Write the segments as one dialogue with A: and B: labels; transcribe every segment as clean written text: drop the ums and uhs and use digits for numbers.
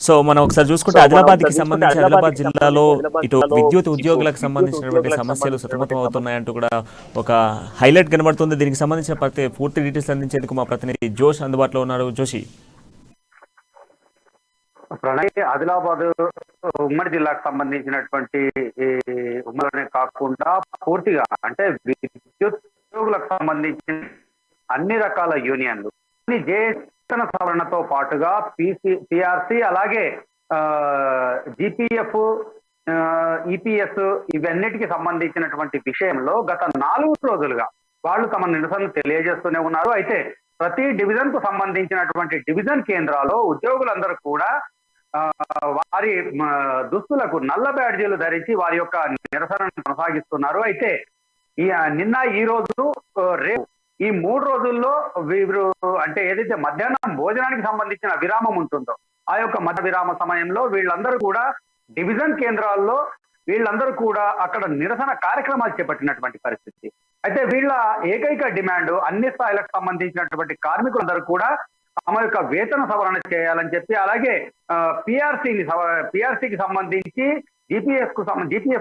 A: So మనం ఒకసారి చూసుకుంటే ఆదిలాబాద్కి సంబంధించి ఆదిలాబాద్ జిల్లాలో ఇటు విద్యుత్ ఉద్యోగులకు సంబంధించినటువంటి సమస్యలు సతమతం అవుతున్నాయంటూ కూడా ఒక హైలైట్ కనబడుతుంది. దీనికి సంబంధించిన పూర్తి డీటెయిల్స్ అందించేందుకు మా ప్రతినిధి జోష్ అందుబాటులో ఉన్నారు. జోషి,
B: ప్రణయ్, ఆదిలాబాద్ ఉమ్మడి జిల్లాకు సంబంధించినటువంటి ఉమ్మడినే కాకుండా పూర్తిగా అంటే విద్యుత్ ఉద్యోగులకు సంబంధించిన అన్ని రకాల యూనియన్లు వేతన సవరణతో పాటుగా పిఆర్సి అలాగే జిపిఎఫ్, ఈపీఎస్ ఇవన్నిటికి సంబంధించినటువంటి విషయంలో గత 4 రోజులుగా వాళ్ళు తమ నిరసనలు తెలియజేస్తూనే ఉన్నారు. అయితే ప్రతి డివిజన్ కు సంబంధించినటువంటి డివిజన్ కేంద్రాల్లో ఉద్యోగులందరూ కూడా వారి దుస్తులకు నల్ల బ్యాడ్జీలు ధరించి వారి యొక్క నిరసనను కొనసాగిస్తున్నారు. అయితే నిన్న, ఈ రోజు, రేపు ఈ 3 రోజుల్లో వీరు అంటే ఏదైతే మధ్యాహ్నం భోజనానికి సంబంధించిన విరామం ఉంటుందో ఆ యొక్క మధ్య విరామ సమయంలో వీళ్ళందరూ కూడా డివిజన్ కేంద్రాల్లో వీళ్ళందరూ కూడా అక్కడ నిరసన కార్యక్రమాలు చేపట్టినటువంటి పరిస్థితి. అయితే వీళ్ళ ఏకైక డిమాండ్ అన్ని స్థాయిలకు సంబంధించినటువంటి కార్మికులందరూ కూడా తమ యొక్క వేతన సవరణ చేయాలని చెప్పి, అలాగే పిఆర్సీకి సంబంధించి జిపిఎఫ్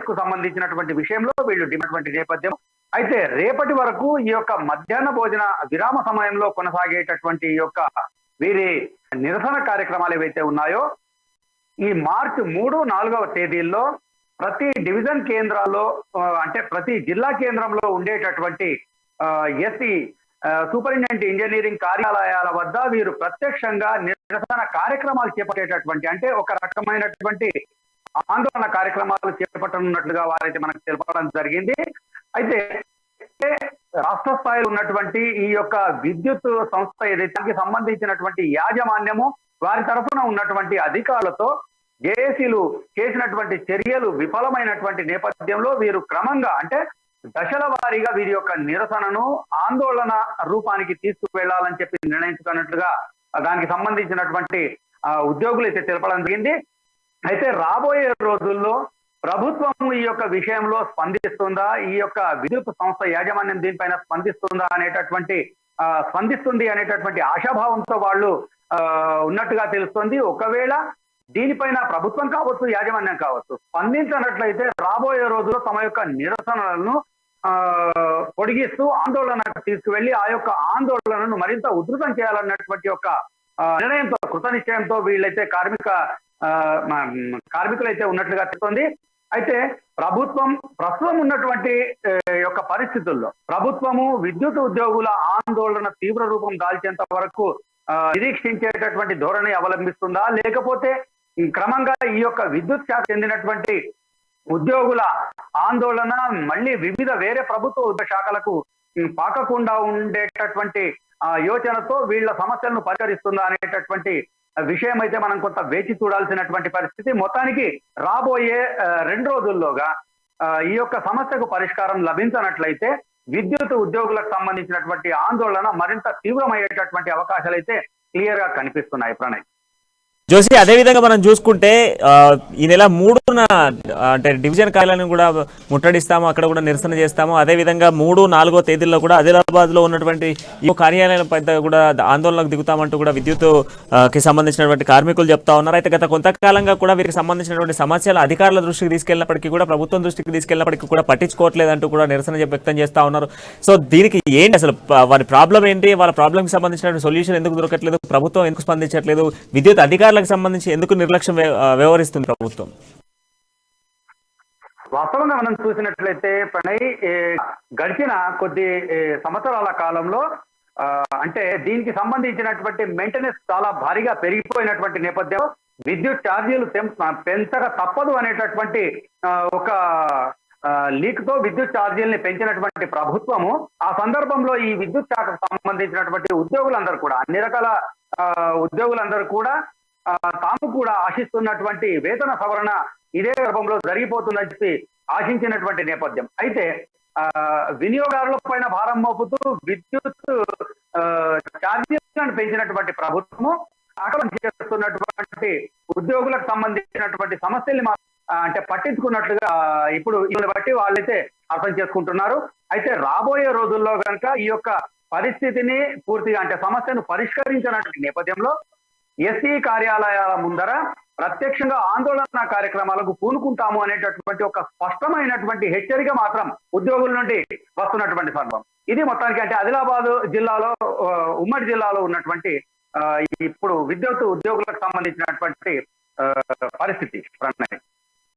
B: కు సంబంధించినటువంటి విషయంలో వీళ్ళు డిమాండ్ నేపథ్యం. అయితే రేపటి వరకు ఈ యొక్క మధ్యాహ్న భోజన విరామ సమయంలో కొనసాగేటటువంటి ఈ యొక్క వీరి నిరసన కార్యక్రమాలు ఏవైతే ఉన్నాయో ఈ మార్చి 3, 4వ తేదీల్లో ప్రతి డివిజన్ కేంద్రాల్లో అంటే ప్రతి జిల్లా కేంద్రంలో ఉండేటటువంటి ఎస్సీ సూపరింటెండెంట్ ఇంజనీరింగ్ కార్యాలయాల వద్ద వీరు ప్రత్యక్షంగా నిరసన కార్యక్రమాలు చేపట్టేటటువంటి అంటే ఒక రకమైనటువంటి ఆందోళన కార్యక్రమాలు చేపట్టనున్నట్లుగా వారైతే మనకు తెలపడం జరిగింది. అయితే రాష్ట్ర స్థాయిలో ఉన్నటువంటి ఈ యొక్క విద్యుత్ సంస్థ ఏదైతే దానికి సంబంధించినటువంటి యాజమాన్యము వారి తరఫున ఉన్నటువంటి అధికారులతో జేఏసీలు చేసినటువంటి చర్యలు విఫలమైనటువంటి నేపథ్యంలో వీరు క్రమంగా అంటే దశల వారీగా వీరి యొక్క నిరసనను ఆందోళన రూపానికి తీసుకువెళ్లాలని చెప్పి నిర్ణయించుకున్నట్లుగా దానికి సంబంధించినటువంటి ఉద్యోగులు అయితే తెలపడం జరిగింది. అయితే రాబోయే రోజుల్లో ప్రభుత్వం ఈ యొక్క విషయంలో స్పందిస్తుందా, ఈ యొక్క విద్యుత్ సంస్థ యాజమాన్యం దీనిపైన స్పందిస్తుంది అనేటటువంటి ఆశాభావంతో వాళ్ళు ఉన్నట్టుగా తెలుస్తుంది. ఒకవేళ దీనిపైన ప్రభుత్వం కావచ్చు, యాజమాన్యం కావచ్చు స్పందించినట్లయితే రాబోయే రోజుల్లో తమ యొక్క నిరసనలను పొడిగిస్తూ ఆందోళనకు తీసుకువెళ్లి ఆ యొక్క ఆందోళనను మరింత ఉధృతం చేయాలన్నటువంటి యొక్క నిర్ణయంతో, కృత నిశ్చయంతో వీళ్ళైతే కార్మికులైతే ఉన్నట్లుగా తెలుస్తుంది. అయితే ప్రభుత్వం ప్రస్తుతం ఉన్నటువంటి యొక్క పరిస్థితుల్లో ప్రభుత్వము విద్యుత్ ఉద్యోగుల ఆందోళన తీవ్ర రూపం దాల్చేంత వరకు నిరీక్షించేటటువంటి ధోరణి అవలంబిస్తుందా, లేకపోతే క్రమంగా ఈ యొక్క విద్యుత్ శాఖ చెందినటువంటి ఉద్యోగుల ఆందోళన మళ్ళీ వివిధ వేరే ప్రభుత్వ శాఖలకు పాకకుండా ఉండేటటువంటి యోచనతో వీళ్ళ సమస్యలను పరిష్కరిస్తుందా అనేటటువంటి విషయం అయితే మనం కొంత వేచి చూడాల్సినటువంటి పరిస్థితి. మొత్తానికి రాబోయే 2 రోజుల్లోగా ఈ యొక్క సమస్యకు పరిష్కారం లభించనట్లయితే విద్యుత్ ఉద్యోగులకు సంబంధించినటువంటి ఆందోళన మరింత తీవ్రమయ్యేటటువంటి అవకాశాలు అయితే క్లియర్ గా కనిపిస్తున్నాయి. ప్రణయ్,
A: జోషి, అదేవిధంగా మనం చూసుకుంటే ఈ నెల 3న అంటే డివిజన్ కార్యాలయాన్ని కూడా ముట్టడిస్తాము, అక్కడ కూడా నిరసన చేస్తాము. అదేవిధంగా 3, 4వ తేదీల్లో కూడా ఆదిలాబాద్లో ఉన్నటువంటి ఈ కార్యాలయాల పైన కూడా ఆందోళనకు దిగుతామంటూ కూడా విద్యుత్ కి సంబంధించినటువంటి కార్మికులు చెప్తా ఉన్నారు. అయితే గత కొంతకాలంగా కూడా వీరికి సంబంధించినటువంటి సమస్యలు అధికారుల దృష్టికి తీసుకెళ్లినప్పటికీ కూడా, ప్రభుత్వం దృష్టికి తీసుకెళ్లినప్పటికీ కూడా పట్టించుకోవట్లేదంటూ కూడా నిరసన వ్యక్తం చేస్తా ఉన్నారు. సో దీనికి ఏంటి అసలు వారి ప్రాబ్లం ఏంటి, వాళ్ళ ప్రాబ్లంకి సంబంధించిన సొల్యూషన్ ఎందుకు దొరకట్లేదు, ప్రభుత్వం ఎందుకు స్పందించట్లేదు, విద్యుత్ అధికారులకు సంబంధించి ఎందుకు నిర్లక్ష్యం వ్యవహరిస్తుంది ప్రభుత్వం?
B: వాస్తవంగా మనం చూసినట్లయితే ప్రణయ్, గడిచిన కొద్ది సంవత్సరాల కాలంలో అంటే దీనికి సంబంధించినటువంటి మెయింటెనెన్స్ చాలా భారీగా పెరిగిపోయినటువంటి నేపథ్యంలో విద్యుత్ ఛార్జీలు పెంచక తప్పదు అనేటటువంటి ఒక లీక్ తో విద్యుత్ ఛార్జీలని పెంచినటువంటి ప్రభుత్వము ఆ సందర్భంలో ఈ విద్యుత్ శాఖకు సంబంధించినటువంటి ఉద్యోగులందరూ కూడా అన్ని రకాల ఉద్యోగులందరూ కూడా తాము కూడా ఆశిస్తున్నటువంటి వేతన సవరణ ఇదే గర్భంలో జరిగిపోతుందని చెప్పి ఆశించినటువంటి నేపథ్యం. అయితే వినియోగదారుల పైన భారం మోపుతూ విద్యుత్ ఛార్జీలను పెంచినటువంటి ప్రభుత్వము అక్కడ చేస్తున్నటువంటి ఉద్యోగులకు సంబంధించినటువంటి సమస్యల్ని అంటే పట్టించుకున్నట్లుగా ఇప్పుడు వీళ్ళని బట్టి వాళ్ళైతే అర్థం చేసుకుంటున్నారు. అయితే రాబోయే రోజుల్లో కనుక ఈ యొక్క పరిస్థితిని పూర్తిగా అంటే సమస్యను పరిష్కరించినటువంటి నేపథ్యంలో ఎస్సీ కార్యాలయాల ముందర ప్రత్యక్షంగా ఆందోళన కార్యక్రమాలకు పూనుకుంటాము అనేటటువంటి ఒక స్పష్టమైనటువంటి హెచ్చరిక మాత్రం ఉద్యోగుల నుండి వస్తున్నటువంటి సందర్భం ఇది. మొత్తానికి అంటే ఆదిలాబాద్ జిల్లాలో ఉమ్మడి జిల్లాలో ఉన్నటువంటి ఇప్పుడు విద్యుత్ ఉద్యోగులకు సంబంధించినటువంటి పరిస్థితి. ప్రణయ్.